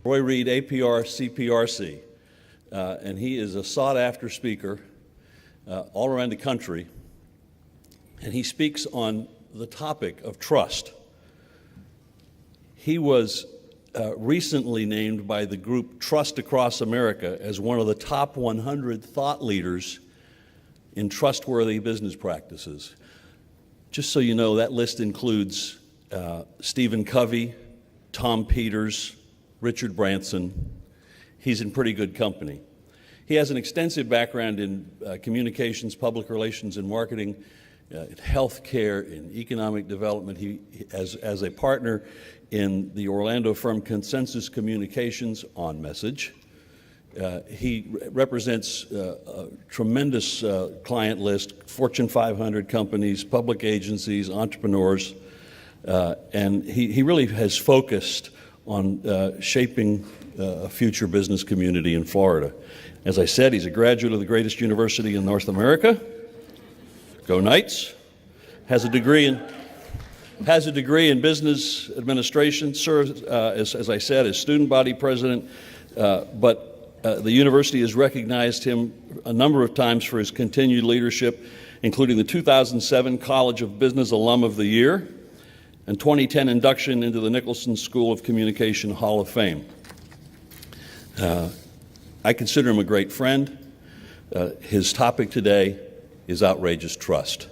Reid, APR, CPRC, and he is a sought-after speaker all around the country, and he speaks on the topic of trust. He was recently named by the group Trust Across America as one of the top 100 thought leaders in trustworthy business practices. Just so you know, that list includes Stephen Covey, Tom Peters, Richard Branson. He's in pretty good company. He has an extensive background in communications, public relations, and marketing, in healthcare, in economic development. He as a partner in the Orlando firm Consensus Communications on Message. He represents a tremendous client list, Fortune 500 companies, public agencies, entrepreneurs, and he really has focused on shaping a future business community in Florida. As I said, he's a graduate of the greatest university in North America. Go Knights. Has a degree in business administration. Serves, as I said, as student body president. But the university has recognized him a number of times for his continued leadership, including the 2007 College of Business Alum of the Year and 2010 induction into the Nicholson School of Communication Hall of Fame. I consider him a great friend. His topic today is outrageous trust.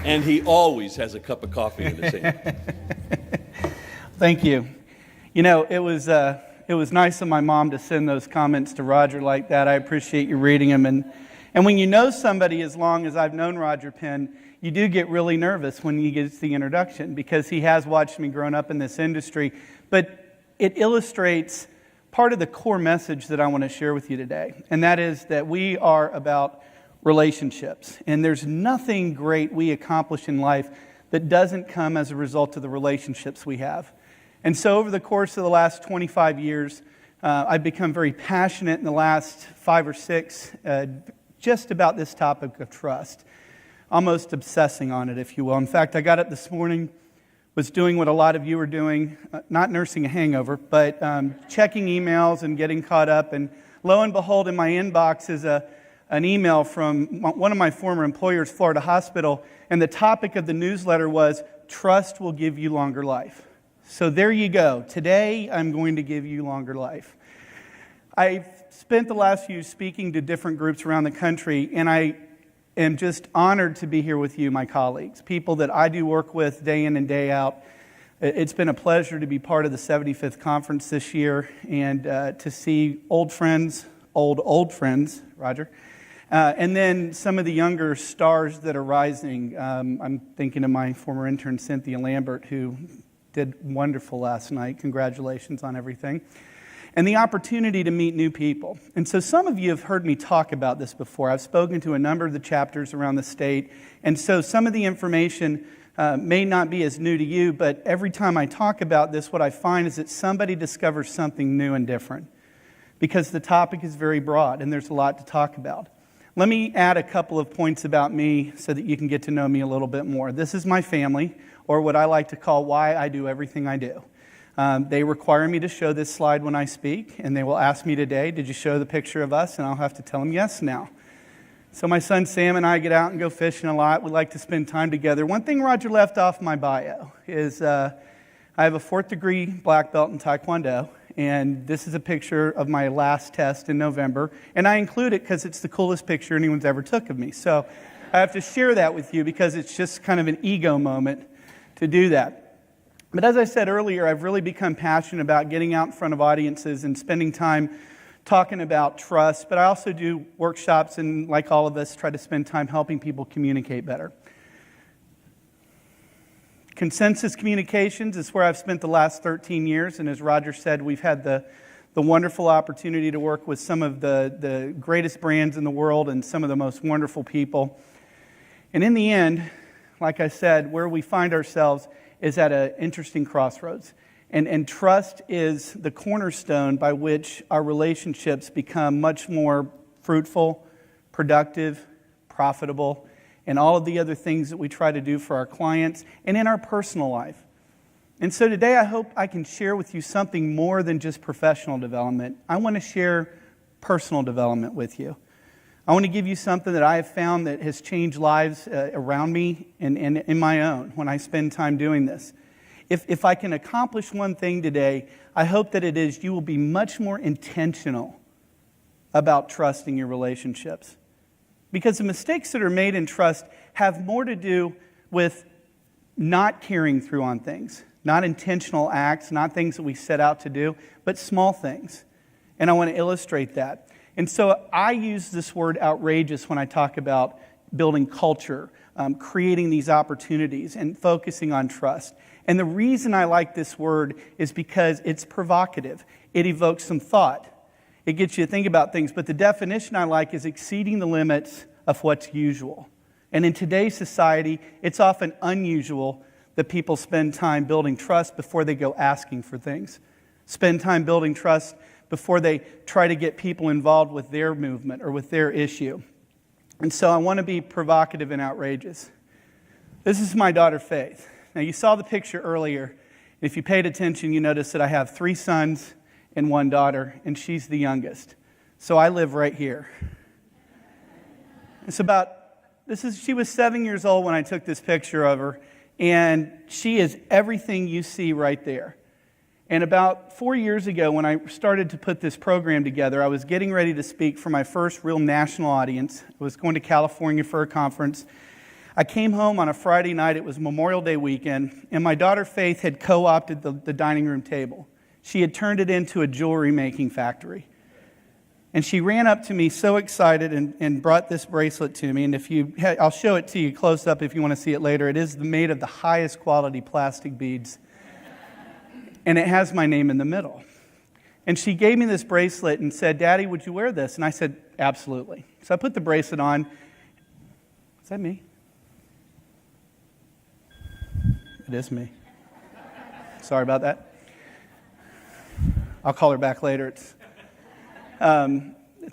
And he always has a cup of coffee in his hand. Thank you. You know, it was nice of my mom to send those comments to Roger like that. I appreciate you reading them. And when you know somebody as long as I've known Roger Penn, you do get really nervous when you get the introduction because he has watched me growing up in this industry. But it illustrates part of the core message that I want to share with you today. And that is that we are about relationships. And there's nothing great we accomplish in life that doesn't come as a result of the relationships we have. And so over the course of the last 25 years, I've become very passionate in the last 5 or 6 just about this topic of trust. Almost obsessing on it, if you will. In fact, I got up this morning, was doing what a lot of you are doing, not nursing a hangover, but checking emails and getting caught up. And lo and behold, in my inbox is an email from one of my former employers, Florida Hospital, and the topic of the newsletter was, "Trust will give you longer life." So there you go. Today, I'm going to give you longer life. I've spent the last few years speaking to different groups around the country, and I am just honored to be here with you, my colleagues, people that I do work with day in and day out. It's been a pleasure to be part of the 75th conference this year and to see old friends, old friends, Roger, and then some of the younger stars that are rising. I'm thinking of my former intern, Cynthia Lambert, who did wonderful last night. Congratulations on everything. And the opportunity to meet new people. And so some of you have heard me talk about this before. I've spoken to a number of the chapters around the state. And so some of the information may not be as new to you, but every time I talk about this, what I find is that somebody discovers something new and different. Because the topic is very broad and there's a lot to talk about. Let me add a couple of points about me so that you can get to know me a little bit more. This is my family, or what I like to call why I do everything I do. They require me to show this slide when I speak, and they will ask me today, did you show the picture of us? And I'll have to tell them yes now. So my son Sam and I get out and go fishing a lot. We like to spend time together. One thing Roger left off my bio is I have a 4th degree black belt in Taekwondo, and this is a picture of my last test in November. And I include it because it's the coolest picture anyone's ever took of me. So I have to share that with you because it's just kind of an ego moment to do that. But as I said earlier, I've really become passionate about getting out in front of audiences and spending time talking about trust. But I also do workshops and, like all of us, try to spend time helping people communicate better. Consensus Communications is where I've spent the last 13 years. And as Roger said, we've had the wonderful opportunity to work with some of the greatest brands in the world and some of the most wonderful people. And in the end, like I said, where we find ourselves is at an interesting crossroads. And trust is the cornerstone by which our relationships become much more fruitful, productive, profitable, and all of the other things that we try to do for our clients and in our personal life. And so today I hope I can share with you something more than just professional development. I want to share personal development with you. I want to give you something that I have found that has changed lives around me and in my own when I spend time doing this. If I can accomplish one thing today, I hope that it is you will be much more intentional about trusting your relationships. Because the mistakes that are made in trust have more to do with not carrying through on things, not intentional acts, not things that we set out to do, but small things. And I want to illustrate that. And so I use this word outrageous when I talk about building culture, creating these opportunities, and focusing on trust. And the reason I like this word is because it's provocative. It evokes some thought. It gets you to think about things. But the definition I like is exceeding the limits of what's usual. And in today's society, it's often unusual that people spend time building trust before they go asking for things. Spend time building trust before they try to get people involved with their movement or with their issue. And so I want to be provocative and outrageous. This is my daughter, Faith. Now, you saw the picture earlier. If you paid attention, you noticed that I have 3 sons and 1 daughter, and she's the youngest. So I live right here. She was 7 years old when I took this picture of her, and she is everything you see right there. And about 4 years ago, when I started to put this program together, I was getting ready to speak for my first real national audience. I was going to California for a conference. I came home on a Friday night. It was Memorial Day weekend, and my daughter Faith had co-opted the dining room table. She had turned it into a jewelry making factory. And she ran up to me so excited and brought this bracelet to me. And I'll show it to you close up if you want to see it later. It is made of the highest quality plastic beads. And it has my name in the middle. And she gave me this bracelet and said, "Daddy, would you wear this?" And I said, "Absolutely." So I put the bracelet on. Is that me? It is me. Sorry about that. I'll call her back later. It's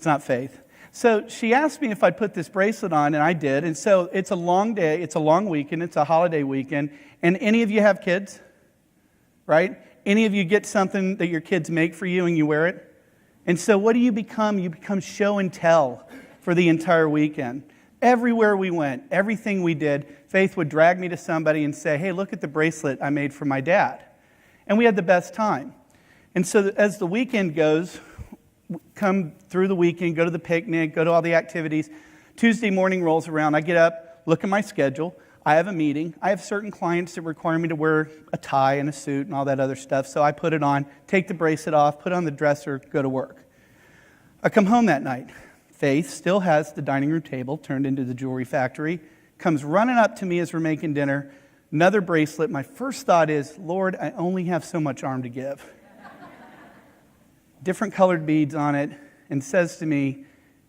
not Faith. So she asked me if I'd put this bracelet on, and I did. And so it's a long day. It's a long weekend. It's a holiday weekend. And any of you have kids? Right? Any of you get something that your kids make for you and you wear it? And so what do you become? You become show and tell for the entire weekend. Everywhere we went, everything we did, Faith would drag me to somebody and say, "Hey, look at the bracelet I made for my dad." And we had the best time. And so as the weekend goes, come through the weekend, go to the picnic, go to all the activities. Tuesday morning rolls around. I get up, look at my schedule. I have a meeting. I have certain clients that require me to wear a tie and a suit and all that other stuff. So I put it on, take the bracelet off, put on the dresser, go to work. I come home that night. Faith still has the dining room table turned into the jewelry factory, comes running up to me as we're making dinner, another bracelet. My first thought is, Lord, I only have so much arm to give. Different colored beads on it, and says to me,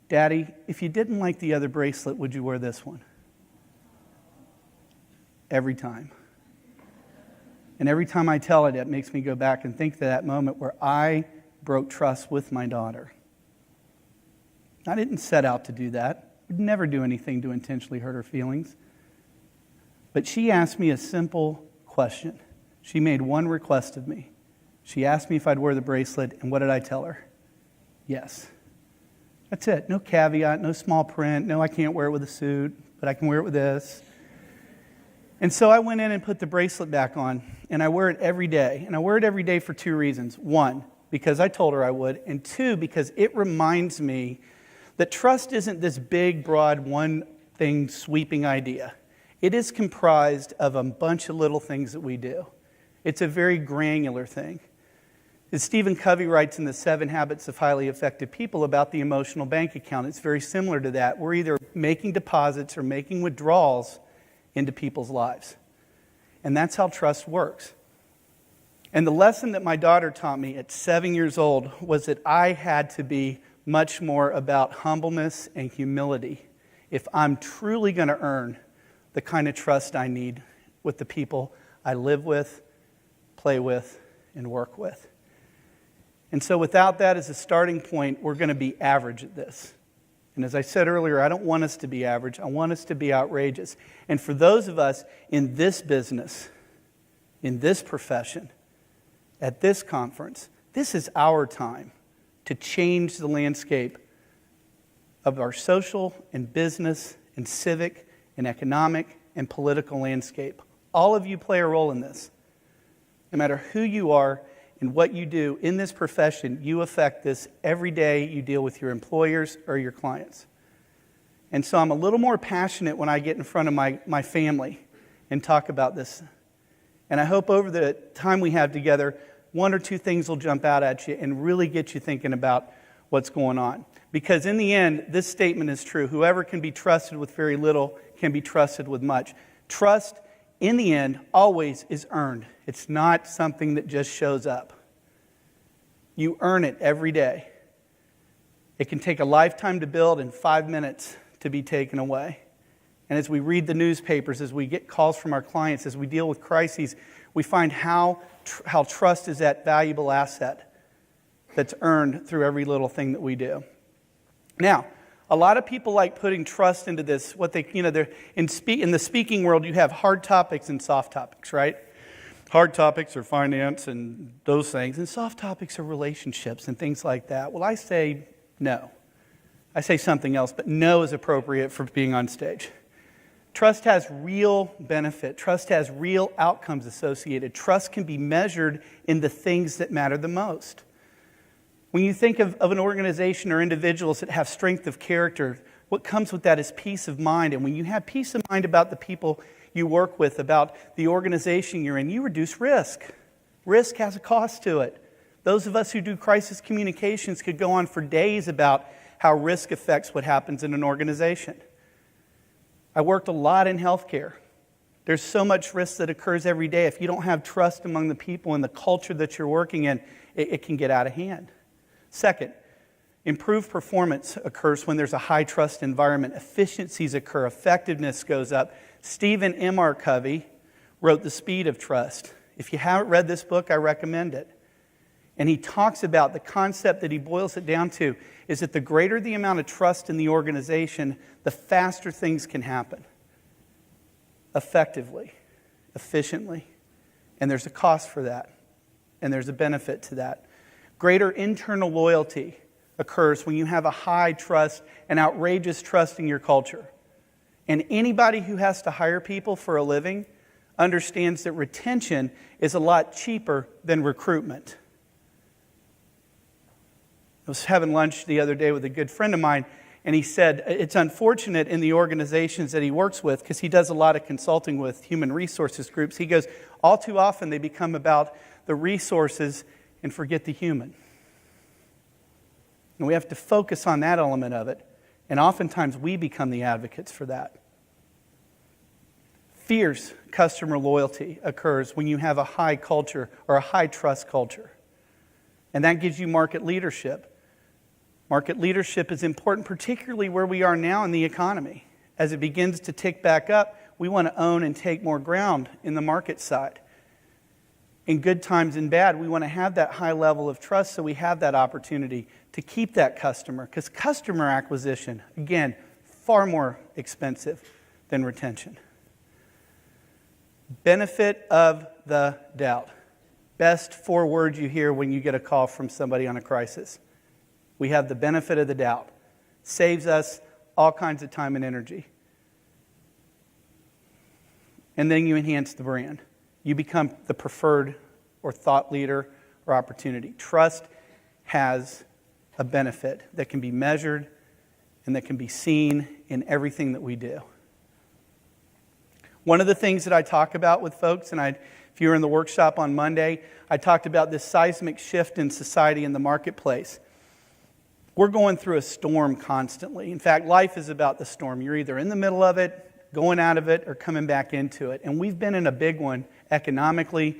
"Daddy, if you didn't like the other bracelet, would you wear this one?" Every time. And every time I tell it makes me go back and think to that moment where I broke trust with my daughter. I didn't set out to do that. I'd never do anything to intentionally hurt her feelings. But she asked me a simple question. She made one request of me. She asked me if I'd wear the bracelet, and what did I tell her? Yes. That's it. No caveat, no small print. No, I can't wear it with a suit, but I can wear it with this. And so I went in and put the bracelet back on, and I wear it every day. And I wear it every day for 2 reasons. 1, because I told her I would, and 2, because it reminds me that trust isn't this big, broad, one thing sweeping idea. It is comprised of a bunch of little things that we do. It's a very granular thing. As Stephen Covey writes in The 7 Habits of Highly Effective People about the emotional bank account, it's very similar to that. We're either making deposits or making withdrawals into people's lives. And that's how trust works. And the lesson that my daughter taught me at 7 years old was that I had to be much more about humbleness and humility if I'm truly going to earn the kind of trust I need with the people I live with, play with, and work with. And so without that as a starting point, we're going to be average at this. And as I said earlier, I don't want us to be average. I want us to be outrageous. And for those of us in this business, in this profession, at this conference, this is our time to change the landscape of our social and business and civic and economic and political landscape. All of you play a role in this. No matter who you are and what you do in this profession, you affect this every day you deal with your employers or your clients. And so I'm a little more passionate when I get in front of my family and talk about this. And I hope over the time we have together, one or two things will jump out at you and really get you thinking about what's going on. Because in the end, this statement is true. Whoever can be trusted with very little can be trusted with much. Trust, in the end, always is earned. It's not something that just shows up. You earn it every day. It can take a lifetime to build and 5 minutes to be taken away. And as we read the newspapers, as we get calls from our clients, as we deal with crises, we find how trust is that valuable asset that's earned through every little thing that we do. Now, a lot of people like putting trust into this. They're in the speaking world, you have hard topics and soft topics, right? Hard topics are finance and those things, and soft topics are relationships and things like that. Well, I say no. I say something else, but no is appropriate for being on stage. Trust has real benefit. Trust has real outcomes associated. Trust can be measured in the things that matter the most. When you think of an organization or individuals that have strength of character, what comes with that is peace of mind. And when you have peace of mind about the people you work with, about the organization you're in, you reduce risk. Risk has a cost to it. Those of us who do crisis communications could go on for days about how risk affects what happens in an organization. I worked a lot in healthcare. There's so much risk that occurs every day. If you don't have trust among the people and the culture that you're working in, it can get out of hand. Second, improved performance occurs when there's a high trust environment. Efficiencies occur. Effectiveness goes up. Stephen M.R. Covey wrote The Speed of Trust. If you haven't read this book, I recommend it. And he talks about the concept that he boils it down to is that the greater the amount of trust in the organization, the faster things can happen. Effectively, efficiently. And there's a cost for that. And there's a benefit to that. Greater internal loyalty occurs when you have a high trust and outrageous trust in your culture. And anybody who has to hire people for a living understands that retention is a lot cheaper than recruitment. I was having lunch the other day with a good friend of mine, and he said it's unfortunate in the organizations that he works with, because he does a lot of consulting with human resources groups. He goes, all too often they become about the resources and forget the human. And we have to focus on that element of it, and oftentimes we become the advocates for that. Fierce customer loyalty occurs when you have a high culture or a high trust culture. And that gives you market leadership. Market leadership is important, particularly where we are now in the economy. As it begins to tick back up, we want to own and take more ground in the market side. In good times and bad, we want to have that high level of trust so we have that opportunity to keep that customer. Because customer acquisition, again, far more expensive than retention. Benefit of the doubt. Best 4 words you hear when you get a call from somebody on a crisis. We have the benefit of the doubt. Saves us all kinds of time and energy. And then you enhance the brand. You become the preferred or thought leader or opportunity. Trust has a benefit that can be measured and that can be seen in everything that we do. One of the things that I talk about with folks, and if you were in the workshop on Monday, I talked about this seismic shift in society and the marketplace. We're going through a storm constantly. In fact, life is about the storm. You're either in the middle of it, going out of it, or coming back into it. And we've been in a big one economically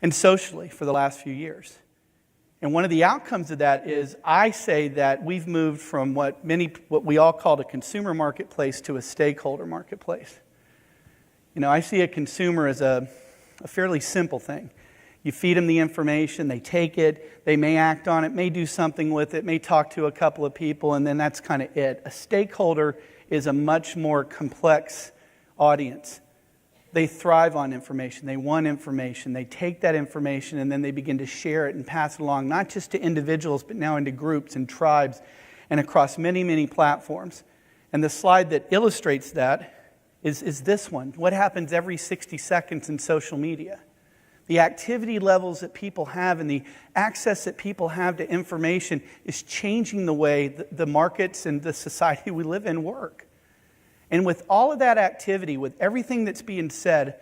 and socially for the last few years. And one of the outcomes of that is I say that we've moved from what we all called a consumer marketplace to a stakeholder marketplace. You know, I see a consumer as a fairly simple thing. You feed them the information, they take it, they may act on it, may do something with it, may talk to a couple of people, and then that's kind of it. A stakeholder is a much more complex audience. They thrive on information, they want information, they take that information and then they begin to share it and pass it along, not just to individuals, but now into groups and tribes and across many, many platforms. And the slide that illustrates that is this one. What happens every 60 seconds in social media? The activity levels that people have and the access that people have to information is changing the way the markets and the society we live in work. And with all of that activity, with everything that's being said,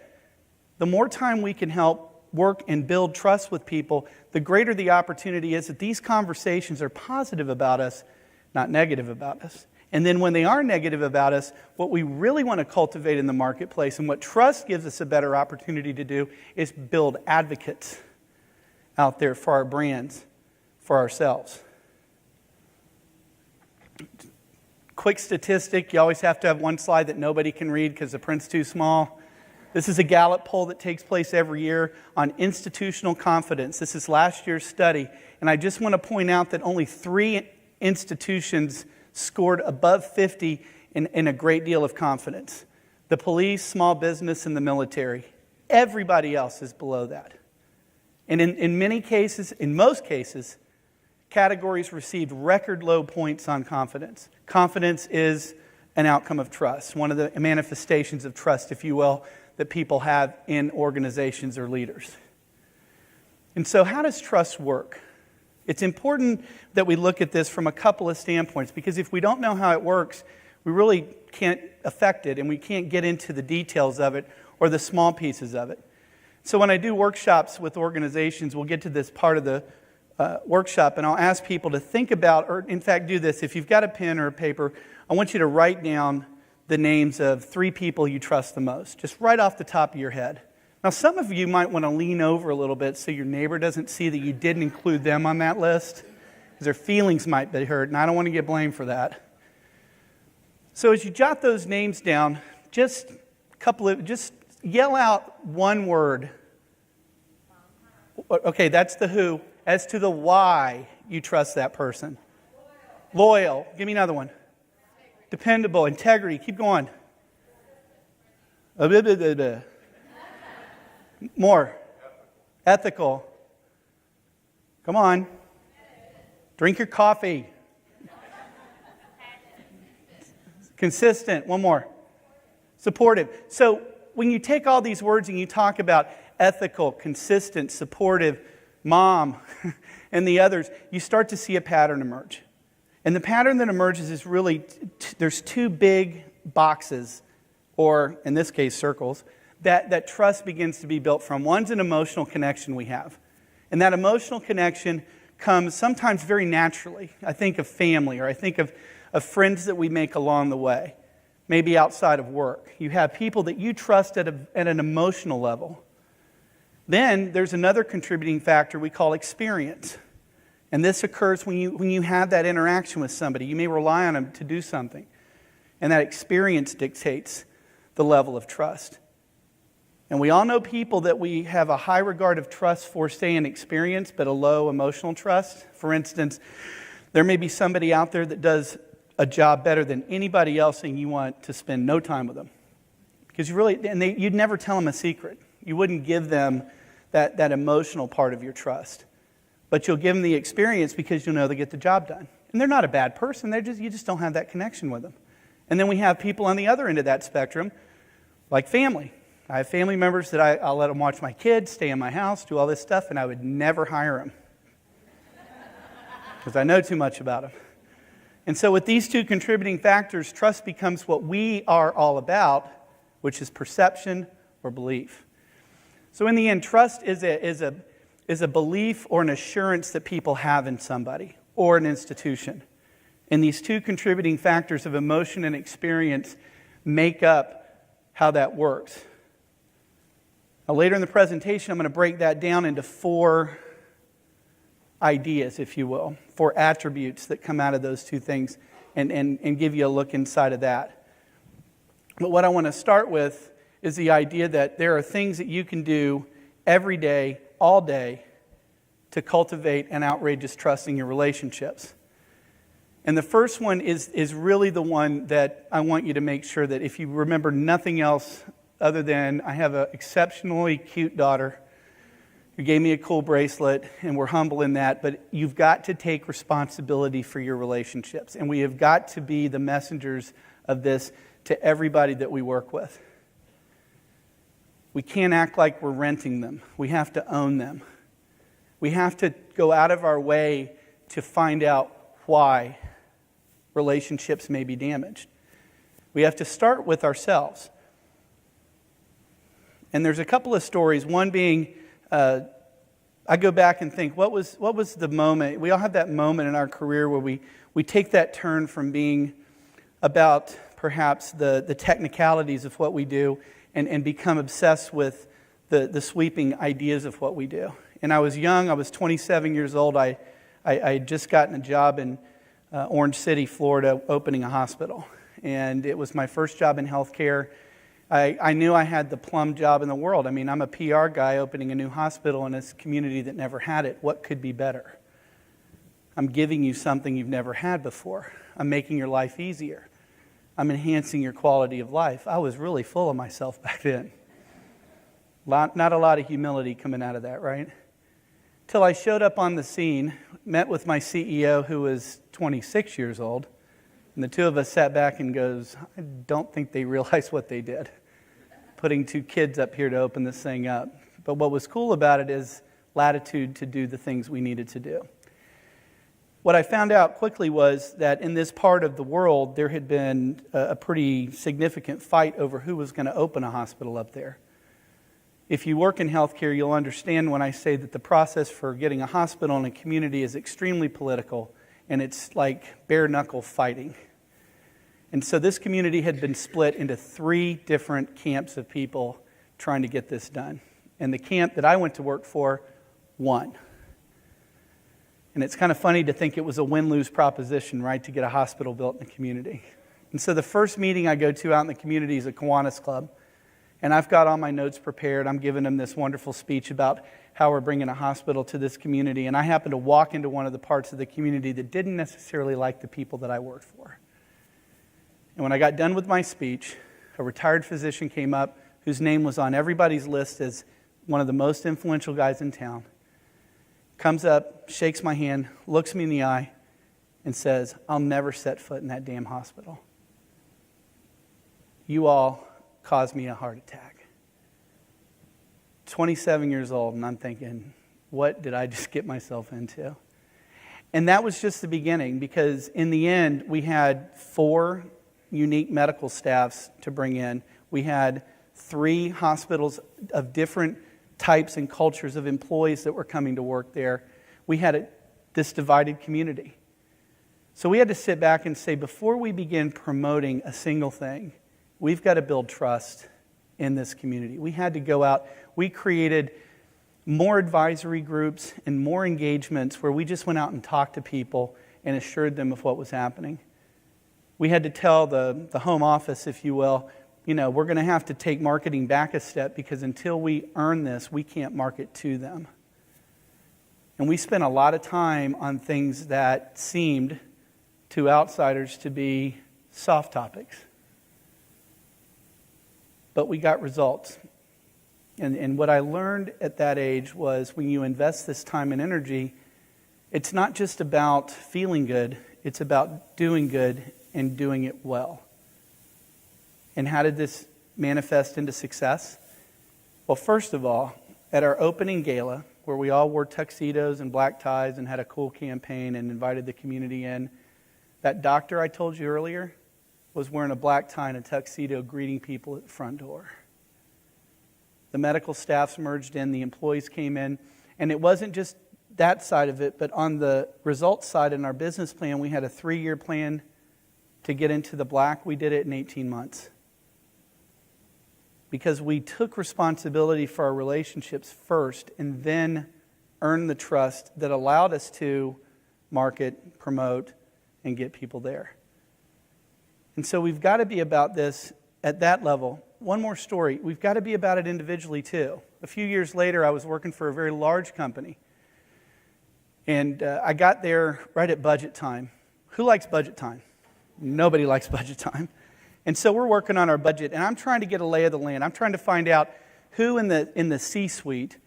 the more time we can help work and build trust with people, the greater the opportunity is that these conversations are positive about us, not negative about us. And then when they are negative about us, what we really want to cultivate in the marketplace and what trust gives us a better opportunity to do is build advocates out there for our brands, for ourselves. Quick statistic, you always have to have one slide that nobody can read because the print's too small. This is a Gallup poll that takes place every year on institutional confidence. This is last year's study. And I just want to point out that only 3 institutions scored above 50 in a great deal of confidence. The police, small business, and the military. Everybody else is below that. And in many cases, in most cases, categories received record low points on confidence. Confidence is an outcome of trust, one of the manifestations of trust, if you will, that people have in organizations or leaders. And so how does trust work? It's important that we look at this from a couple of standpoints, because if we don't know how it works, we really can't affect it and we can't get into the details of it or the small pieces of it. So when I do workshops with organizations, we'll get to this part of the workshop and I'll ask people to think about, or in fact do this, if you've got a pen or a paper, I want you to write down the names of 3 people you trust the most, just right off the top of your head. Now, some of you might want to lean over a little bit so your neighbor doesn't see that you didn't include them on that list, because their feelings might be hurt, and I don't want to get blamed for that. So as you jot those names down, just yell out one word. Okay, that's the who. As to the why you trust that person. Loyal. Give me another one. Dependable. Integrity. Keep going. More. Ethical. Come on. Drink your coffee. Consistent. One more. Supportive. So when you take all these words and you talk about ethical, consistent, supportive, mom, and the others, you start to see a pattern emerge. And the pattern that emerges is really, there's 2 big boxes, or in this case circles, that trust begins to be built from. One's an emotional connection we have. And that emotional connection comes sometimes very naturally. I think of family, or I think of friends that we make along the way, maybe outside of work. You have people that you trust at an emotional level. Then there's another contributing factor we call experience. And this occurs when you have that interaction with somebody. You may rely on them to do something. And that experience dictates the level of trust. And we all know people that we have a high regard of trust for, say, in experience, but a low emotional trust. For instance, there may be somebody out there that does a job better than anybody else and you want to spend no time with them. Because you'd never tell them a secret. You wouldn't give them that emotional part of your trust. But you'll give them the experience because you'll know they get the job done. And they're not a bad person, you just don't have that connection with them. And then we have people on the other end of that spectrum, like family. I have family members that I'll let them watch my kids, stay in my house, do all this stuff, and I would never hire them. Because I know too much about them. And so with these 2 contributing factors, trust becomes what we are all about, which is perception or belief. So in the end, trust is a belief or an assurance that people have in somebody or an institution. And these 2 contributing factors of emotion and experience make up how that works. Now, later in the presentation, I'm going to break that down into 4 ideas, if you will, 4 attributes that come out of those 2 things and give you a look inside of that. But what I want to start with is the idea that there are things that you can do every day, all day to cultivate an outrageous trust in your relationships. And the first one is really the one that I want you to make sure that if you remember nothing else other than I have an exceptionally cute daughter who gave me a cool bracelet, and we're humble in that, but you've got to take responsibility for your relationships. And we have got to be the messengers of this to everybody that we work with. We can't act like we're renting them. We have to own them. We have to go out of our way to find out why relationships may be damaged. We have to start with ourselves. And there's a couple of stories. One being, I go back and think, what was the moment? We all have that moment in our career where we take that turn from being about perhaps the technicalities of what we do and become obsessed with the sweeping ideas of what we do. And I was young. I was 27 years old. I had just gotten a job in Orange City, Florida, opening a hospital. And it was my first job in healthcare. I knew I had the plum job in the world. I mean, I'm a PR guy opening a new hospital in this community that never had it. What could be better? I'm giving you something you've never had before. I'm making your life easier. I'm enhancing your quality of life. I was really full of myself back then. Not a lot of humility coming out of that, right? Till I showed up on the scene, met with my CEO who was 26 years old, and the two of us sat back and goes, I don't think they realize what they did, putting two kids up here to open this thing up. But what was cool about it is latitude to do the things we needed to do. What I found out quickly was that in this part of the world, there had been a pretty significant fight over who was going to open a hospital up there. If you work in healthcare, you'll understand when I say that the process for getting a hospital in a community is extremely political, and it's like bare-knuckle fighting. And so this community had been split into 3 different camps of people trying to get this done. And the camp that I went to work for won. And it's kind of funny to think it was a win-lose proposition, right, to get a hospital built in the community. And so the first meeting I go to out in the community is a Kiwanis Club. And I've got all my notes prepared. I'm giving them this wonderful speech about how we're bringing a hospital to this community. And I happen to walk into one of the parts of the community that didn't necessarily like the people that I worked for. And when I got done with my speech, a retired physician came up whose name was on everybody's list as one of the most influential guys in town. Comes up, shakes my hand, looks me in the eye, and says, I'll never set foot in that damn hospital. You all caused me a heart attack. 27 years old, and I'm thinking, what did I just get myself into? And that was just the beginning, because in the end, we had 4 unique medical staffs to bring in. We had 3 hospitals of different types and cultures of employees that were coming to work there. We had this divided community. So we had to sit back and say, before we begin promoting a single thing, we've got to build trust in this community. We had to go out. We created more advisory groups and more engagements where we just went out and talked to people and assured them of what was happening. We had to tell the home office, if you will, we're going to have to take marketing back a step because until we earn this, we can't market to them. And we spent a lot of time on things that seemed to outsiders to be soft topics. But we got results. And what I learned at that age was when you invest this time and energy, it's not just about feeling good, it's about doing good and doing it well. And how did this manifest into success? Well, first of all, at our opening gala, where we all wore tuxedos and black ties and had a cool campaign and invited the community in, that doctor I told you earlier was wearing a black tie and a tuxedo greeting people at the front door. The medical staffs merged in, the employees came in, and it wasn't just that side of it, but on the results side in our business plan, we had a 3-year plan to get into the black. We did it in 18 months. Because we took responsibility for our relationships first and then earned the trust that allowed us to market, promote, and get people there. And so we've got to be about this at that level. one more story. We've got to be about it individually too. A few years later, I was working for a very large company. And I got there right at budget time. Who likes budget time? Nobody likes budget time. And so we're working on our budget, and I'm trying to get a lay of the land. I'm trying to find out who in the C-suite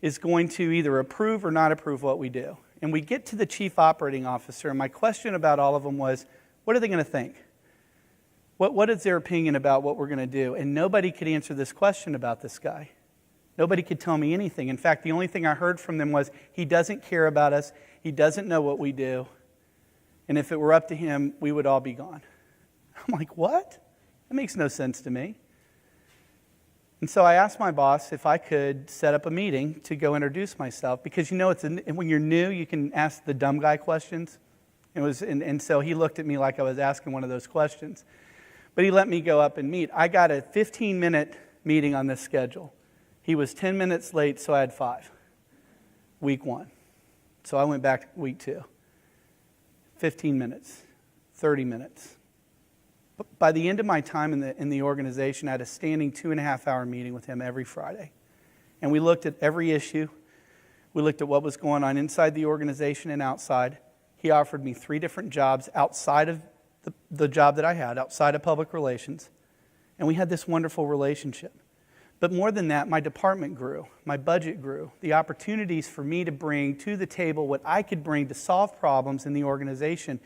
is going to either approve or not approve what we do. And we get to the chief operating officer, and my question about all of them was, what are they going to think? What is their opinion about what we're going to do? And nobody could answer this question about this guy. Nobody could tell me anything. In fact, the only thing I heard from them was, he doesn't care about us, he doesn't know what we do, and if it were up to him, we would all be gone. I'm like, what? That makes no sense to me. And so I asked my boss if I could set up a meeting to go introduce myself, because when you're new, you can ask the dumb guy questions. And so he looked at me like I was asking one of those questions. But he let me go up and meet. I got a 15-minute meeting on this schedule. He was 10 minutes late, so I had 5. Week 1. So I went back to week 2. 15 minutes, 30 minutes. But by the end of my time in the organization, I had a standing 2.5-hour meeting with him every Friday. And we looked at every issue. We looked at what was going on inside the organization and outside. He offered me 3 different jobs outside of the job that I had, outside of public relations. And we had this wonderful relationship. But more than that, my department grew. My budget grew. The opportunities for me to bring to the table what I could bring to solve problems in the organization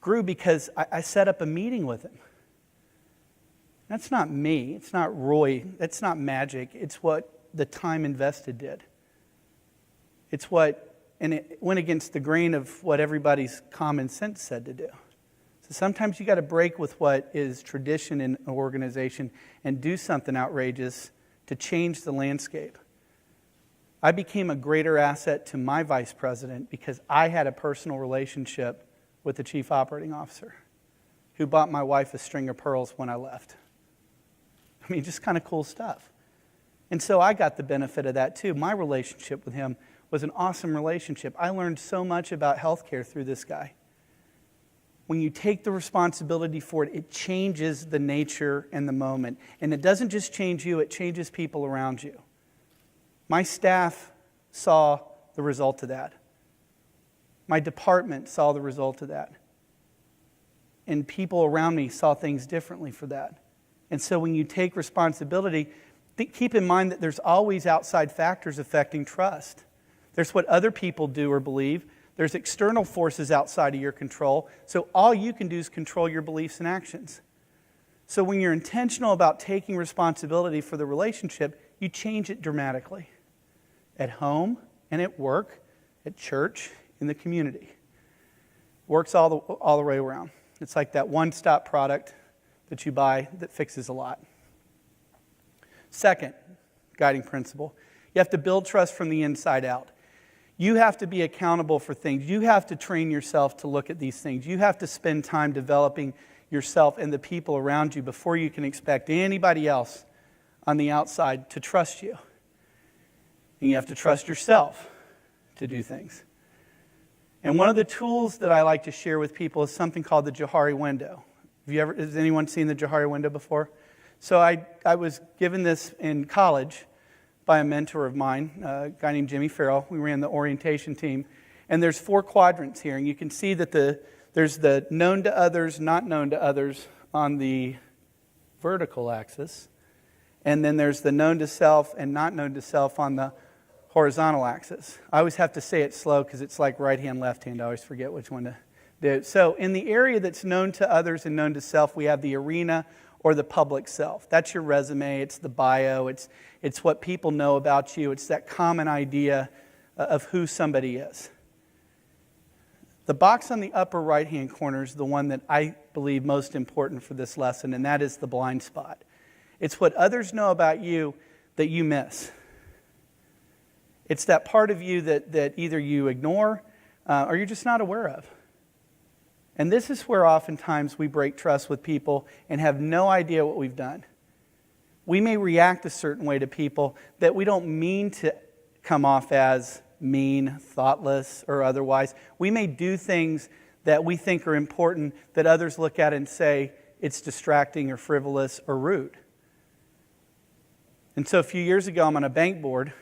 grew because I set up a meeting with him. That's not me. It's not Roy. That's not magic. It's what the time invested did. And it went against the grain of what everybody's common sense said to do. So sometimes you got to break with what is tradition in an organization and do something outrageous to change the landscape. I became a greater asset to my vice president because I had a personal relationship with the chief operating officer who bought my wife a string of pearls when I left. I mean, just kind of cool stuff. And so I got the benefit of that too. My relationship with him was an awesome relationship. I learned so much about healthcare through this guy. When you take the responsibility for it, it changes the nature and the moment. And it doesn't just change you, it changes people around you. My staff saw the result of that. My department saw the result of that. And people around me saw things differently for that. And so when you take responsibility, keep in mind that there's always outside factors affecting trust. There's what other people do or believe. There's external forces outside of your control. So all you can do is control your beliefs and actions. So when you're intentional about taking responsibility for the relationship, you change it dramatically. At home and at work, at church, in the community. Works all the way around. It's like that one-stop product that you buy that fixes a lot. Second guiding principle, you have to build trust from the inside out. You have to be accountable for things. You have to train yourself to look at these things. You have to spend time developing yourself and the people around you before you can expect anybody else on the outside to trust you. And you have to trust yourself to do things. And one of the tools that I like to share with people is something called the Johari window. Has anyone seen the Johari window before? So I was given this in college by a mentor of mine, a guy named Jimmy Farrell. We ran the orientation team. And there's 4 quadrants here. And you can see that there's the known to others, not known to others on the vertical axis. And then there's the known to self and not known to self on the horizontal axis. I always have to say it slow because it's like right hand, left hand. I always forget which one to do. So in the area that's known to others and known to self, we have the arena or the public self. That's your resume, it's the bio, it's what people know about you, it's that common idea of who somebody is. The box on the upper right-hand corner is the one that I believe most important for this lesson, and that is the blind spot. It's what others know about you that you miss. It's that part of you that either you ignore or you're just not aware of. And this is where oftentimes we break trust with people and have no idea what we've done. We may react a certain way to people that we don't mean to come off as mean, thoughtless, or otherwise. We may do things that we think are important that others look at and say it's distracting or frivolous or rude. And so a few years ago, I'm on a bank board.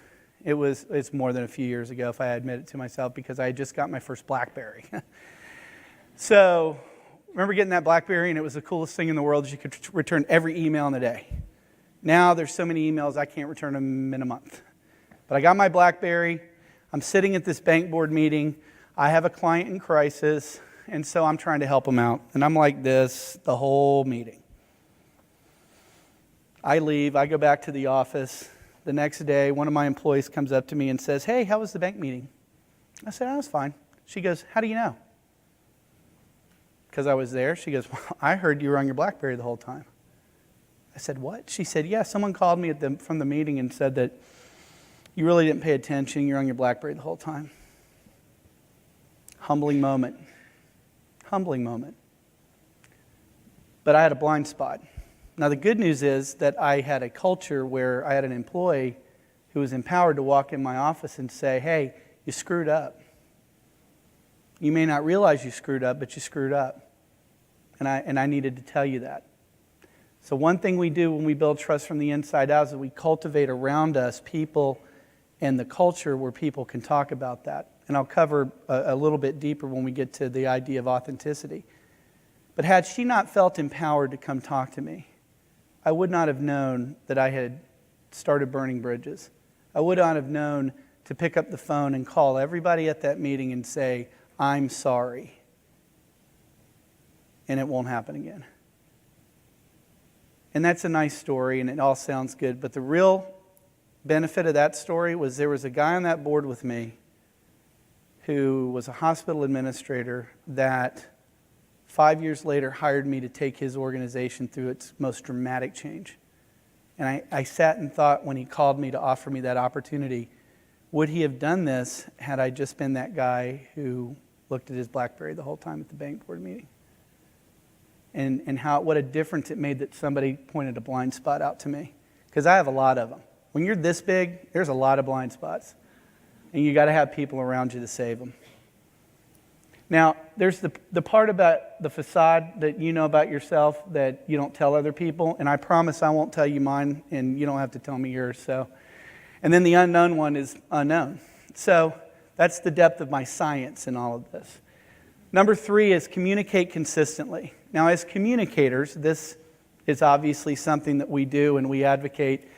It's more than a few years ago, if I admit it to myself, because I had just got my first BlackBerry. So, remember getting that BlackBerry, and it was the coolest thing in the world. You could return every email in a day. Now, there's so many emails, I can't return them in a month. But I got my BlackBerry. I'm sitting at this bank board meeting. I have a client in crisis, and so I'm trying to help them out. And I'm like this the whole meeting. I leave. I go back to the office. The next day, one of my employees comes up to me and says, "Hey, how was the bank meeting?" I said, "Oh, it was fine." She goes, "How do you know?" Because I was there. She goes, "Well, I heard you were on your BlackBerry the whole time." I said, "What?" She said, "Yeah, someone called me from the meeting and said that you really didn't pay attention. You're on your BlackBerry the whole time." Humbling moment. Humbling moment. But I had a blind spot. Now, the good news is that I had a culture where I had an employee who was empowered to walk in my office and say, "Hey, you screwed up. You may not realize you screwed up, but you screwed up. And I needed to tell you that." So one thing we do when we build trust from the inside out is that we cultivate around us people and the culture where people can talk about that. And I'll cover a little bit deeper when we get to the idea of authenticity. But had she not felt empowered to come talk to me, I would not have known that I had started burning bridges. I would not have known to pick up the phone and call everybody at that meeting and say, "I'm sorry, and it won't happen again." And that's a nice story, and it all sounds good. But the real benefit of that story was there was a guy on that board with me who was a hospital administrator that 5 years later hired me to take his organization through its most dramatic change. And I sat and thought when he called me to offer me that opportunity, would he have done this had I just been that guy who looked at his BlackBerry the whole time at the bank board meeting? And what a difference it made that somebody pointed a blind spot out to me. Because I have a lot of them. When you're this big, there's a lot of blind spots. And you got to have people around you to save them. Now, there's the part about the facade that you know about yourself that you don't tell other people. And I promise I won't tell you mine, and you don't have to tell me yours. So, and then the unknown one is unknown. So that's the depth of my science in all of this. Number 3 is communicate consistently. Now, as communicators, this is obviously something that we do and we advocate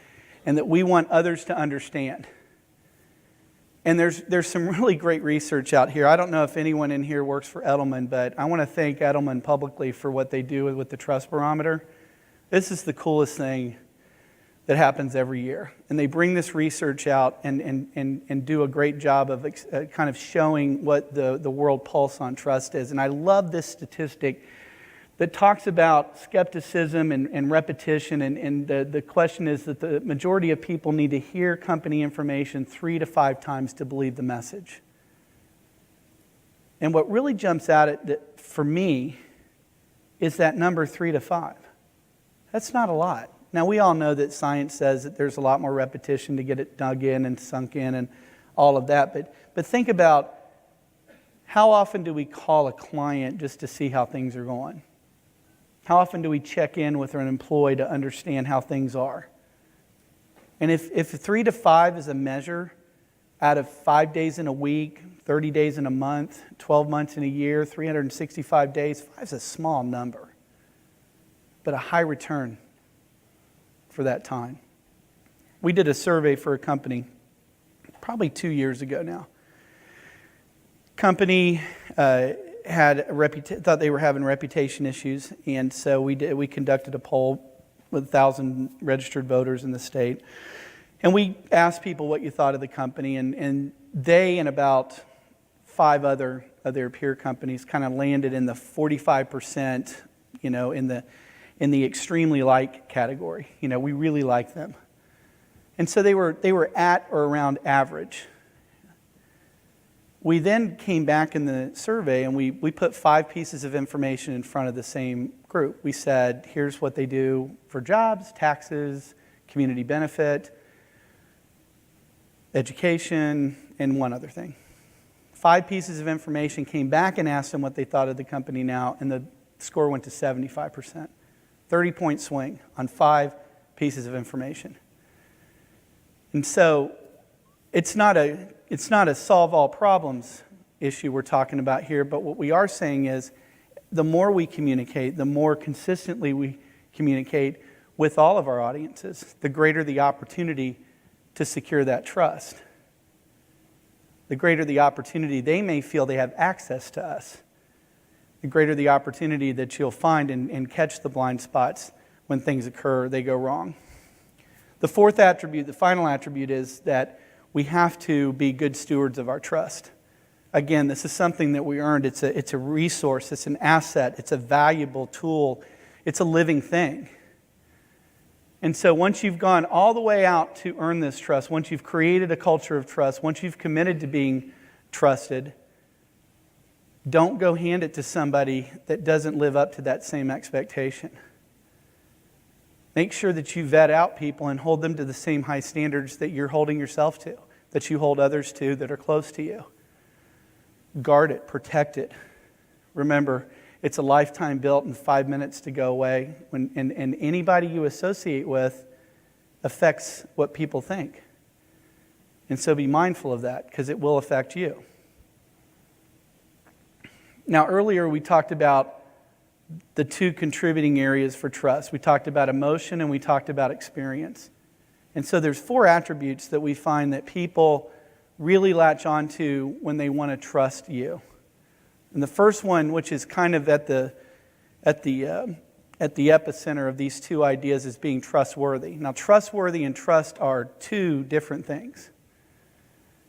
and that we want others to understand. And there's some really great research out here. I don't know if anyone in here works for Edelman, but I want to thank Edelman publicly for what they do with the Trust Barometer. This is the coolest thing that happens every year. And they bring this research out and do a great job of kind of showing what the world pulse on trust is. And I love this statistic that talks about skepticism and repetition. And the question is that the majority of people need to hear company information 3 to 5 times to believe the message. And what really jumps out at that for me is that number 3 to 5. That's not a lot. Now, we all know that science says that there's a lot more repetition to get it dug in and sunk in and all of that. But think about how often do we call a client just to see how things are going? How often do we check in with an employee to understand how things are? And if 3 to 5 is a measure out of 5 days in a week, 30 days in a month, 12 months in a year, 365 days, 5 is a small number, but a high return for that time. We did a survey for a company probably 2 years ago now. Company thought they were having reputation issues, and so we conducted a poll with 1,000 registered voters in the state. And we asked people what you thought of the company, and they and about 5 other of their peer companies kind of landed in the 45%, in the extremely like category. We really like them. And so they were at or around average. We then came back in the survey and we put 5 pieces of information in front of the same group. We said, here's what they do for jobs, taxes, community benefit, education, and one other thing. 5 pieces of information, came back and asked them what they thought of the company now, and the score went to 75%. 30-point swing on 5 pieces of information. And so it's not a solve all problems issue we're talking about here, but what we are saying is the more we communicate, the more consistently we communicate with all of our audiences, the greater the opportunity to secure that trust. The greater the opportunity they may feel they have access to us. The greater the opportunity that you'll find and catch the blind spots when things occur, they go wrong. The fourth attribute, the final attribute, is that we have to be good stewards of our trust. Again, this is something that we earned. It's a resource. It's an asset. It's a valuable tool. It's a living thing. And so once you've gone all the way out to earn this trust, once you've created a culture of trust, once you've committed to being trusted, don't go hand it to somebody that doesn't live up to that same expectation. Make sure that you vet out people and hold them to the same high standards that you're holding yourself to, that you hold others to that are close to you. Guard it, protect it. Remember, it's a lifetime built and 5 minutes to go away. And anybody you associate with affects what people think. And so be mindful of that, because it will affect you. Now, earlier we talked about the two contributing areas for trust. We talked about emotion and we talked about experience. And so there's 4 attributes that we find that people really latch onto when they want to trust you. And the first one, which is kind of at the epicenter of these two ideas, is being trustworthy. Now, trustworthy and trust are two different things.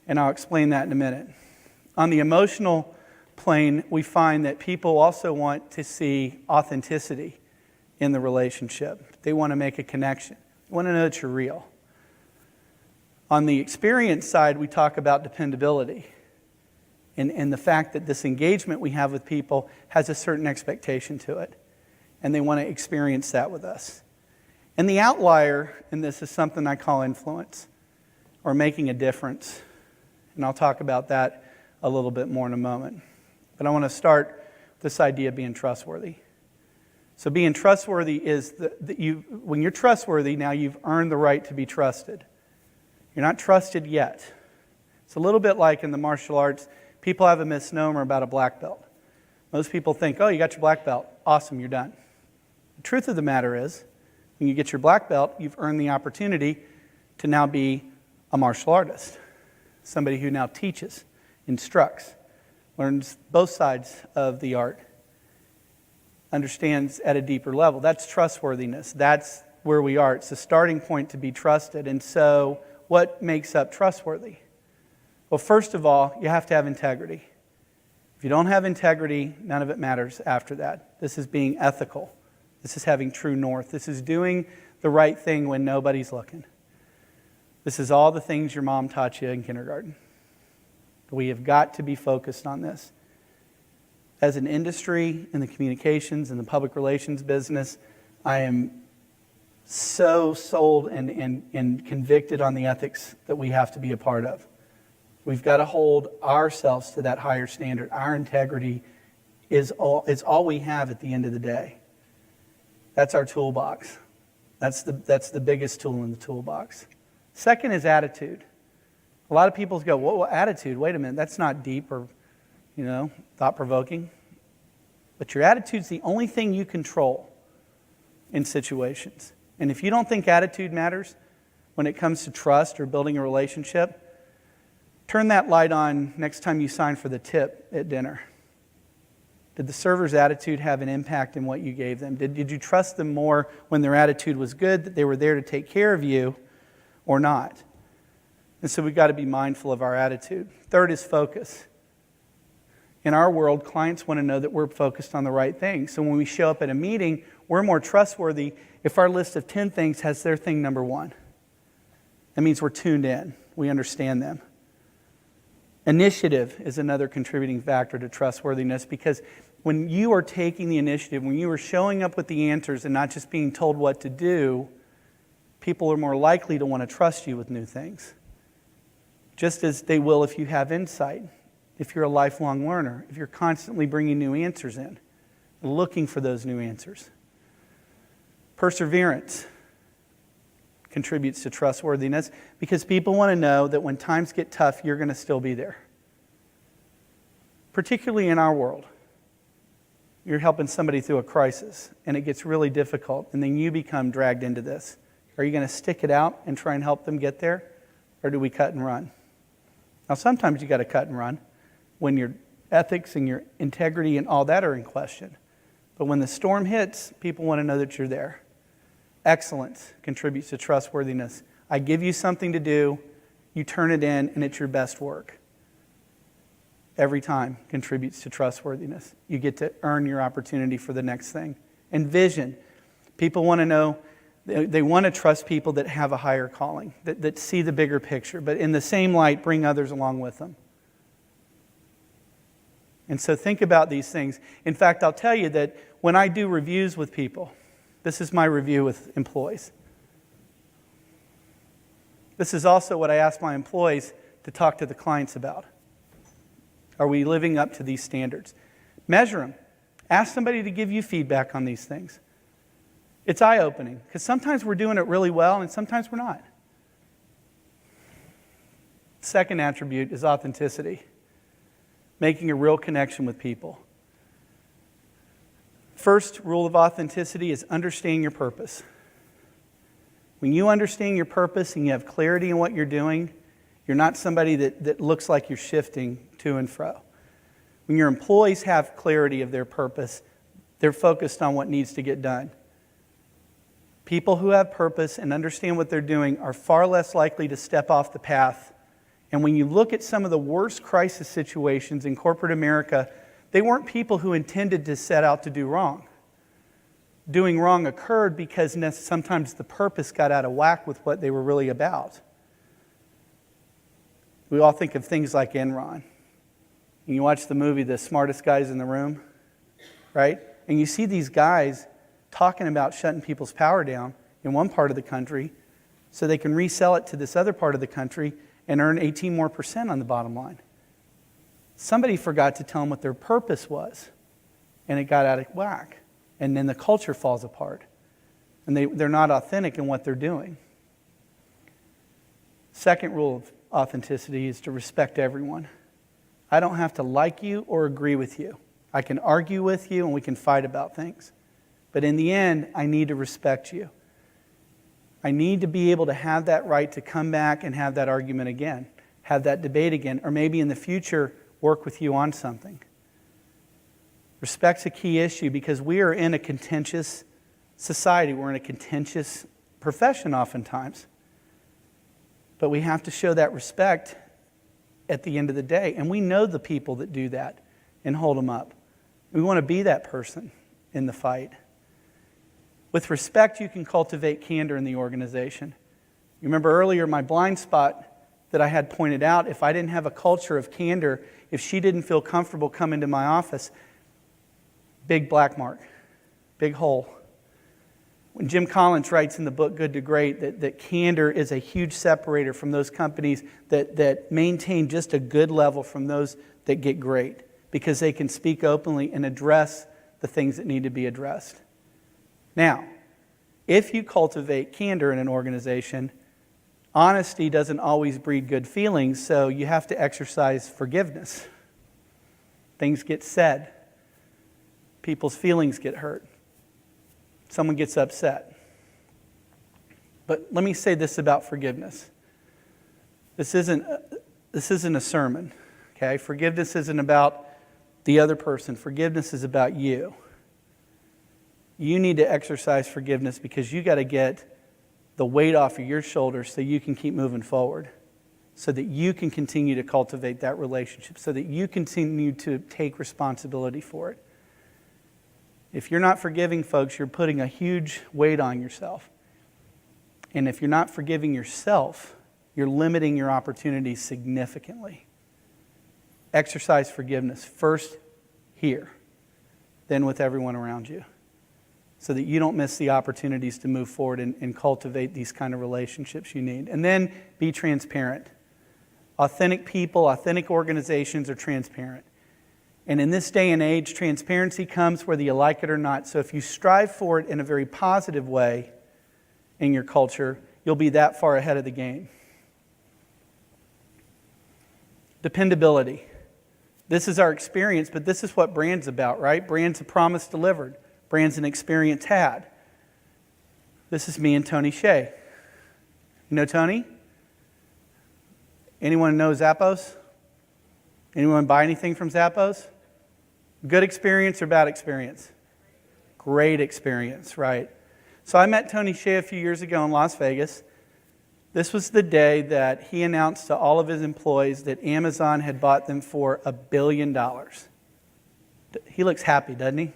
And I'll explain that in a minute. On the emotional plane, we find that people also want to see authenticity in the relationship. They want to make a connection. They want to know that you're real. On the experience side, we talk about dependability and the fact that this engagement we have with people has a certain expectation to it, and they want to experience that with us. And the outlier in this is something I call influence, or making a difference. And I'll talk about that a little bit more in a moment. But I want to start with this idea of being trustworthy. So being trustworthy is when you're trustworthy, now you've earned the right to be trusted. You're not trusted yet. It's a little bit like in the martial arts, people have a misnomer about a black belt. Most people think, oh, you got your black belt. Awesome, you're done. The truth of the matter is, when you get your black belt, you've earned the opportunity to now be a martial artist. Somebody who now teaches, instructs, learns both sides of the art, understands at a deeper level. That's trustworthiness. That's where we are. It's the starting point to be trusted. And so, what makes up trustworthy? Well, first of all, you have to have integrity. If you don't have integrity, none of it matters after that. This is being ethical. This is having true north. This is doing the right thing when nobody's looking. This is all the things your mom taught you in kindergarten. We have got to be focused on this. As an industry in the communications and the public relations business, I am so sold and convicted on the ethics that we have to be a part of. We've got to hold ourselves to that higher standard. Our integrity is all we have at the end of the day. That's our toolbox. That's the biggest tool in the toolbox. Second is attitude. A lot of people go, well, attitude, wait a minute, that's not deep or, thought-provoking. But your attitude's the only thing you control in situations. And if you don't think attitude matters when it comes to trust or building a relationship, turn that light on next time you sign for the tip at dinner. Did the server's attitude have an impact in what you gave them? Did you trust them more when their attitude was good, that they were there to take care of you, or not? And so we've got to be mindful of our attitude. Third is focus. In our world, clients want to know that we're focused on the right thing. So when we show up at a meeting, we're more trustworthy if our list of 10 things has their thing number 1. That means we're tuned in. We understand them. Initiative is another contributing factor to trustworthiness, because when you are taking the initiative, when you are showing up with the answers and not just being told what to do, people are more likely to want to trust you with new things. Just as they will if you have insight, if you're a lifelong learner, if you're constantly bringing new answers in, looking for those new answers. Perseverance. contributes to trustworthiness because people want to know that when times get tough, you're going to still be there. Particularly in our world. You're helping somebody through a crisis, and it gets really difficult, and then you become dragged into this. Are you going to stick it out and try and help them get there, or do we cut and run? Now, sometimes you got to cut and run when your ethics and your integrity and all that are in question. But when the storm hits, people want to know that you're there. Excellence contributes to trustworthiness. I give you something to do, you turn it in, and it's your best work. Every time contributes to trustworthiness. You get to earn your opportunity for the next thing. And vision. People want to know, they want to trust people that have a higher calling, that see the bigger picture, but in the same light, bring others along with them. And so think about these things. In fact, I'll tell you that when I do reviews with people, this is my review with employees. This is also what I ask my employees to talk to the clients about. Are we living up to these standards? Measure them. Ask somebody to give you feedback on these things. It's eye-opening, because sometimes we're doing it really well and sometimes we're not. Second attribute is authenticity. Making a real connection with people. First rule of authenticity is understand your purpose. When you understand your purpose and you have clarity in what you're doing, you're not somebody that looks like you're shifting to and fro. When your employees have clarity of their purpose, they're focused on what needs to get done. People who have purpose and understand what they're doing are far less likely to step off the path. And when you look at some of the worst crisis situations in corporate America, they weren't people who intended to set out to do wrong. Doing wrong occurred because sometimes the purpose got out of whack with what they were really about. We all think of things like Enron. And you watch the movie The Smartest Guys in the Room, right? And you see these guys talking about shutting people's power down in one part of the country so they can resell it to this other part of the country and earn 18% more on the bottom line. Somebody forgot to tell them what their purpose was, and it got out of whack. And then the culture falls apart, and they're not authentic in what they're doing. Second rule of authenticity is to respect everyone. I don't have to like you or agree with you. I can argue with you and we can fight about things. But in the end, I need to respect you. I need to be able to have that right to come back and have that argument again, have that debate again, or maybe in the future work with you on something. Respect's a key issue because we are in a contentious society. We're in a contentious profession oftentimes. But we have to show that respect at the end of the day. And we know the people that do that and hold them up. We want to be that person in the fight. With respect, you can cultivate candor in the organization. You remember earlier my blind spot that I had pointed out, if I didn't have a culture of candor, if she didn't feel comfortable coming to my office, big black mark, big hole. When Jim Collins writes in the book Good to Great that candor is a huge separator from those companies that maintain just a good level from those that get great, because they can speak openly and address the things that need to be addressed. Now, if you cultivate candor in an organization, honesty doesn't always breed good feelings, so you have to exercise forgiveness. Things get said. People's feelings get hurt. Someone gets upset. But let me say this about forgiveness. This isn't a sermon, okay? Forgiveness isn't about the other person. Forgiveness is about you. You need to exercise forgiveness because you got to get the weight off of your shoulders so you can keep moving forward, so that you can continue to cultivate that relationship, so that you continue to take responsibility for it. If you're not forgiving folks, you're putting a huge weight on yourself. And if you're not forgiving yourself, you're limiting your opportunities significantly. Exercise forgiveness first here, then with everyone around you, so that you don't miss the opportunities to move forward and cultivate these kind of relationships you need. And then be transparent. Authentic people, authentic organizations are transparent. And in this day and age, transparency comes whether you like it or not. So if you strive for it in a very positive way in your culture, you'll be that far ahead of the game. Dependability. This is our experience, but this is what brand's about, right? Brand's a promise delivered. Brand's an experience had. This is me and Tony Shea. You know Tony? Anyone know Zappos? Anyone buy anything from Zappos? Good experience or bad experience? Great experience, right? So I met Tony Shea a few years ago in Las Vegas. This was the day that he announced to all of his employees that Amazon had bought them for $1 billion. He looks happy, doesn't he?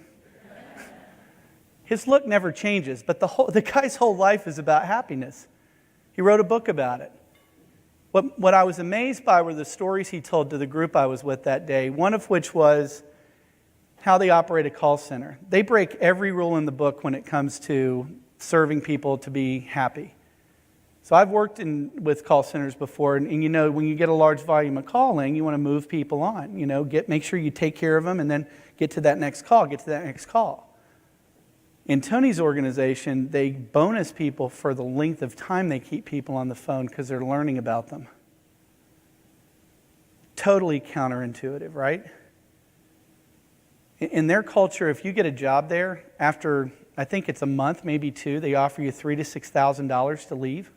His look never changes, but the guy's whole life is about happiness. He wrote a book about it. What I was amazed by were the stories he told to the group I was with that day, one of which was how they operate a call center. They break every rule in the book when it comes to serving people to be happy. So I've worked with call centers before, and you know, when you get a large volume of calling, you want to move people on. You know, make sure you take care of them, and then get to that next call. In Tony's organization, they bonus people for the length of time they keep people on the phone because they're learning about them. Totally counterintuitive, right? In their culture, if you get a job there, after I think it's a month, maybe 2, they offer you $3,000 to $6,000 to leave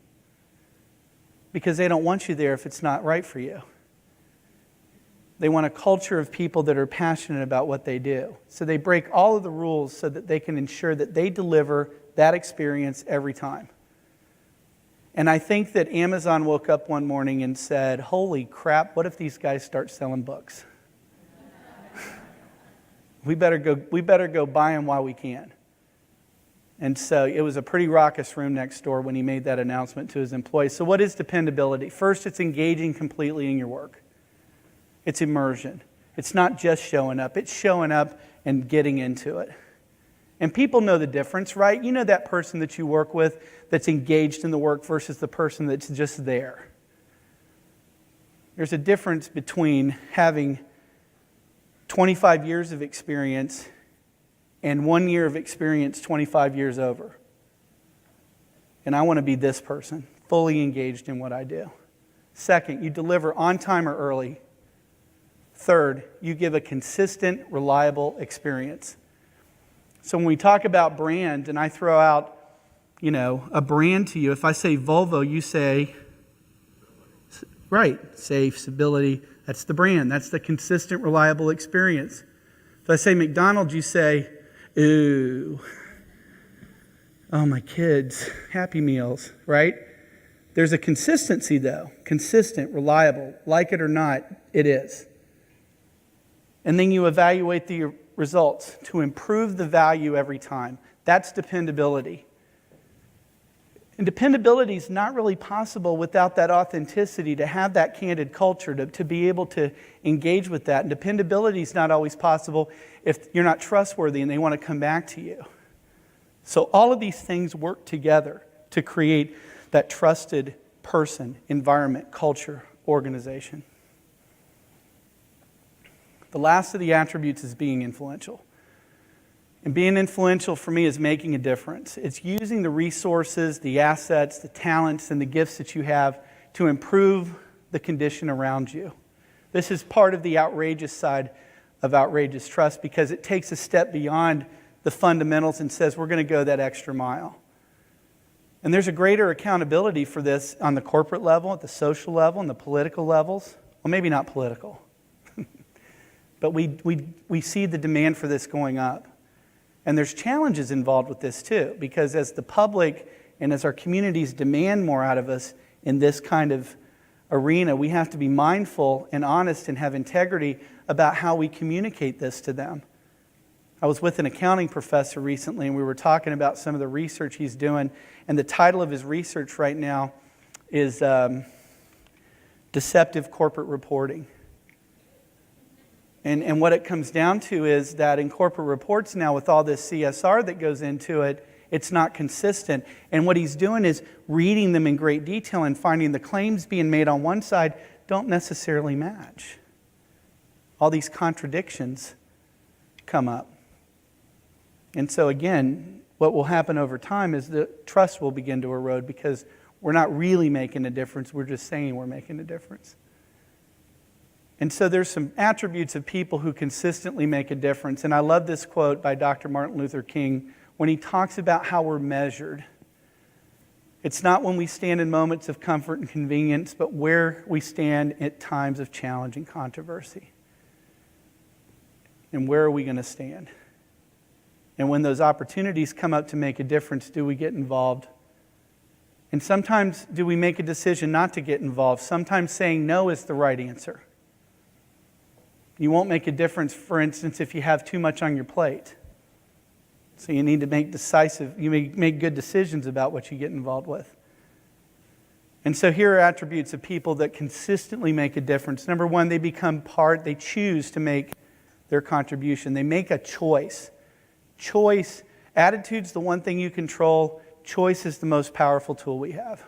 because they don't want you there if it's not right for you. They want a culture of people that are passionate about what they do. So they break all of the rules so that they can ensure that they deliver that experience every time. And I think that Amazon woke up one morning and said, holy crap, what if these guys start selling books? We better go buy them while we can. And so it was a pretty raucous room next door when he made that announcement to his employees. So what is dependability? First, it's engaging completely in your work. It's immersion. It's not just showing up. It's showing up and getting into it. And people know the difference, right? You know that person that you work with that's engaged in the work versus the person that's just there. There's a difference between having 25 years of experience and 1 year of experience 25 years over. And I want to be this person, fully engaged in what I do. Second, you deliver on time or early. Third, you give a consistent, reliable experience. So when we talk about brand and I throw out, a brand to you, if I say Volvo, you say, right, safe, stability, that's the brand. That's the consistent, reliable experience. If I say McDonald's, you say, ooh, oh, my kids, Happy Meals, right? There's a consistency, though. Consistent, reliable. Like it or not, it is. And then you evaluate the results to improve the value every time. That's dependability. And dependability is not really possible without that authenticity, to have that candid culture, to be able to engage with that. And dependability is not always possible if you're not trustworthy and they want to come back to you. So all of these things work together to create that trusted person, environment, culture, organization. The last of the attributes is being influential. And being influential for me is making a difference. It's using the resources, the assets, the talents, and the gifts that you have to improve the condition around you. This is part of the outrageous side of outrageous trust, because it takes a step beyond the fundamentals and says we're going to go that extra mile. And there's a greater accountability for this on the corporate level, at the social level, and the political levels. Well, maybe not political. But we see the demand for this going up. And there's challenges involved with this too, because as the public and as our communities demand more out of us in this kind of arena, we have to be mindful and honest and have integrity about how we communicate this to them. I was with an accounting professor recently, and we were talking about some of the research he's doing, and the title of his research right now is Deceptive Corporate Reporting. And what it comes down to is that in corporate reports now, with all this CSR that goes into it, it's not consistent. And what he's doing is reading them in great detail and finding the claims being made on one side don't necessarily match. All these contradictions come up. And so again, what will happen over time is the trust will begin to erode, because We're not really making a difference. We're just saying we're making a difference. And so there's some attributes of people who consistently make a difference. And I love this quote by Dr. Martin Luther King when he talks about how we're measured. It's not when we stand in moments of comfort and convenience, but where we stand at times of challenge and controversy. And where are we going to stand? And when those opportunities come up to make a difference, do we get involved? And sometimes do we make a decision not to get involved? Sometimes saying no is the right answer. You won't make a difference, for instance, if you have too much on your plate. So you need to make make good decisions about what you get involved with. And so here are attributes of people that consistently make a difference. Number one, they choose to make their contribution. They make a choice. Attitude's the one thing you control. Choice is the most powerful tool we have.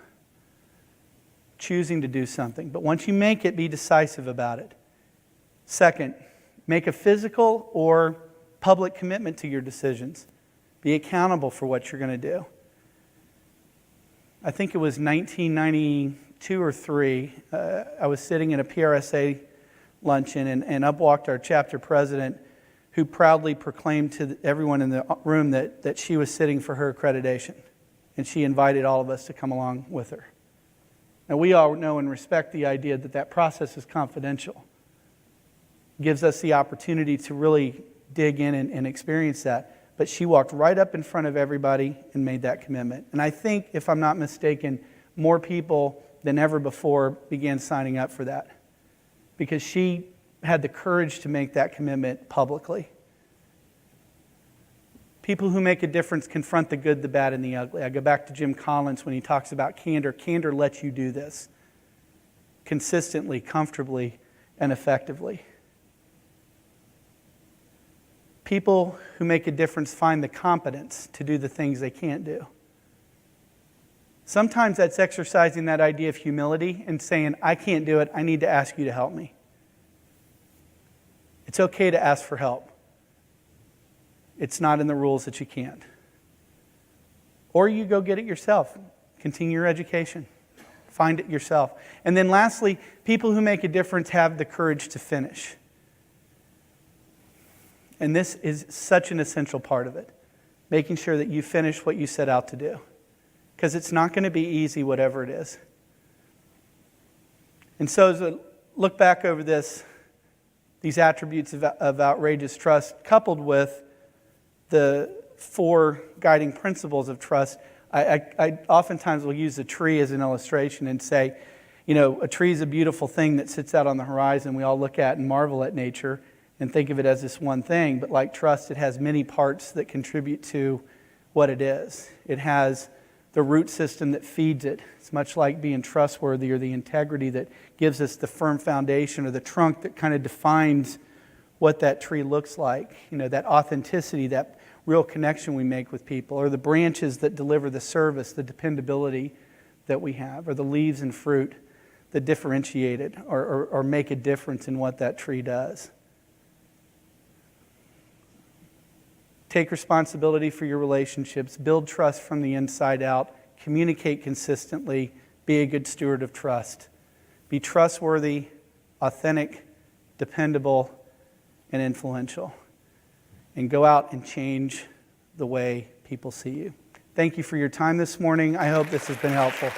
Choosing to do something. But once you make it, be decisive about it. Second, make a physical or public commitment to your decisions. Be accountable for what you're going to do. I think it was 1992 or 3. I was sitting in a PRSA luncheon, and up walked our chapter president, who proudly proclaimed to everyone in the room that she was sitting for her accreditation. And she invited all of us to come along with her. Now, we all know and respect the idea that process is confidential. It gives us the opportunity to really dig in and experience that. But she walked right up in front of everybody and made that commitment. And I think, if I'm not mistaken, more people than ever before began signing up for that, because she had the courage to make that commitment publicly. People who make a difference confront the good, the bad, and the ugly. I go back to Jim Collins when he talks about candor. Candor lets you do this consistently, comfortably, and effectively. People who make a difference find the competence to do the things they can't do. Sometimes that's exercising that idea of humility and saying, I can't do it, I need to ask you to help me. It's okay to ask for help. It's not in the rules that you can't. Or you go get it yourself. Continue your education. Find it yourself. And then lastly, people who make a difference have the courage to finish. And this is such an essential part of it. Making sure that you finish what you set out to do. Because it's not going to be easy, whatever it is. And so as I look back over these attributes of outrageous trust, coupled with the 4 guiding principles of trust, I oftentimes will use a tree as an illustration and say, a tree is a beautiful thing that sits out on the horizon. We all look at and marvel at nature and think of it as this one thing. But like trust, it has many parts that contribute to what it is. It has the root system that feeds it. It's much like being trustworthy, or the integrity that gives us the firm foundation, or the trunk that kind of defines what that tree looks like. That authenticity, that real connection we make with people, or the branches that deliver the service, the dependability that we have, or the leaves and fruit that differentiate it or make a difference in what that tree does. Take responsibility for your relationships. Build trust from the inside out. Communicate consistently. Be a good steward of trust. Be trustworthy, authentic, dependable, and influential. And go out and change the way people see you. Thank you for your time this morning. I hope this has been helpful.